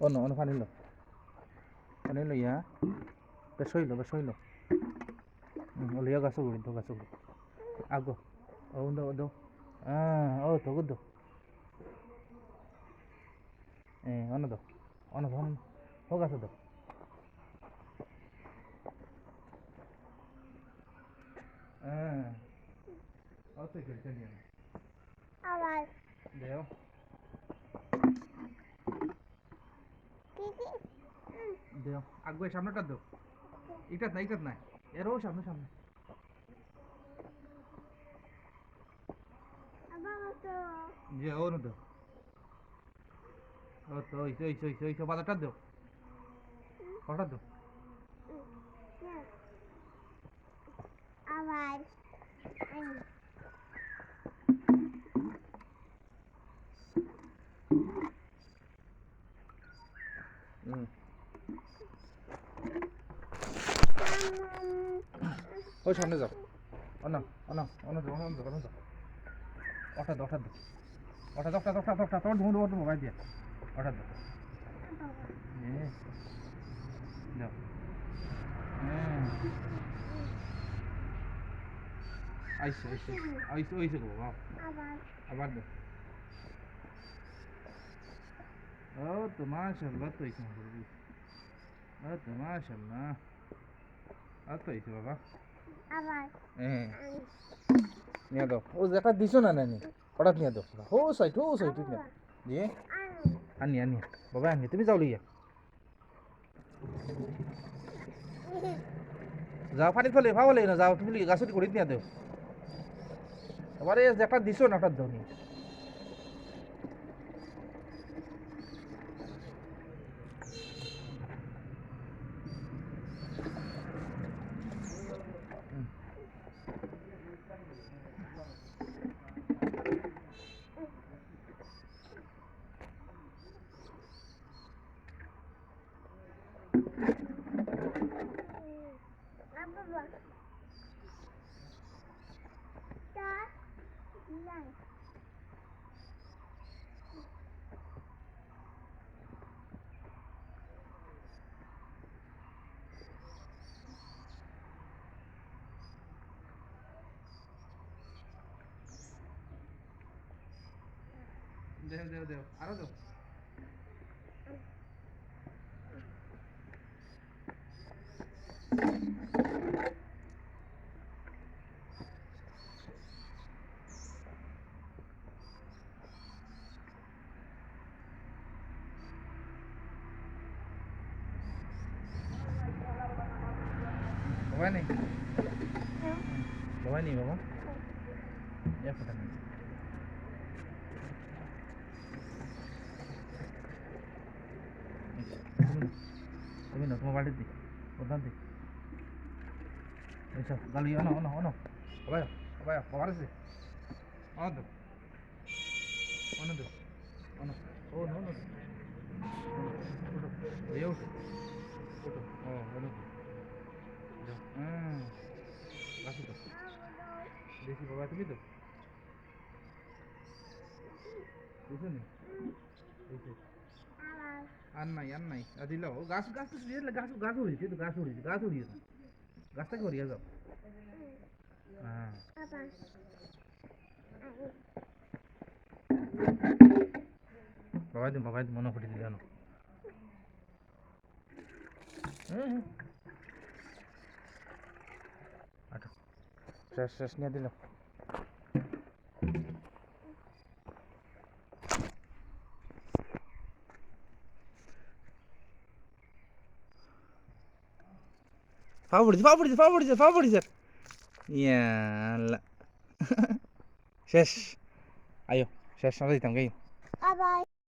অন্য পানি লইয়া বেশ হইল লইয়া গাছ গুড়ি আগো ও ও তো গুদ অন্য ও গাছ দাও অত খেলতে নিয়ে আবার দেও দেও আগো সামনেটা দাও ইটাত নাই এরও সামনে আবার তো যে ও না দাও ও তো ওই বাজারটা দাও কটা দাও আবার ওই সামনে যাও অন্য দাও ওটা তোর ধুমু মোবাইল দিয়ে ওটা দাও দাও আইসে গো বাবা আবার দাও ও তো মাশাআল্লাহ তো ইসে ও তো মাশাআল্লাহ তো ইসে বাবা আবার নিয়ে দাও ও যেটা দিছো না নানি হঠাৎ নিয়ে দাও ও সাইড নিয়ে দিয়ে আনি বাবা আনি তুমি যাও লইয়া যাও পানি ফেলে ফাওলে না যাও তুমি গাছটি করে নিয়ে দাও এবারে যেটা দিছো না ওটা দাও নি দেও আরো দাও বাবা নেই বাবা এক ফোটা নেই তুমি না তোমার বাড়ির দি ওদান দি এইসব গালি অন বাবা বাবার আছে অন ও নো ওঠো ও অন গাছ তো দেখি বাবা তুমি তো বুঝছো নি আর নাই দিল গাছ উড়িয়েছে গাছটাকে উড়িয়ে যাও হ্যাঁ বাবাই দিন মনে করে দিল জানো আচ্ছা শেষ নিয়ে দিল ফাবড়িছে ইয়াল্লা শেষ আয়ো শেষ আমরা দিতাম গাই আবার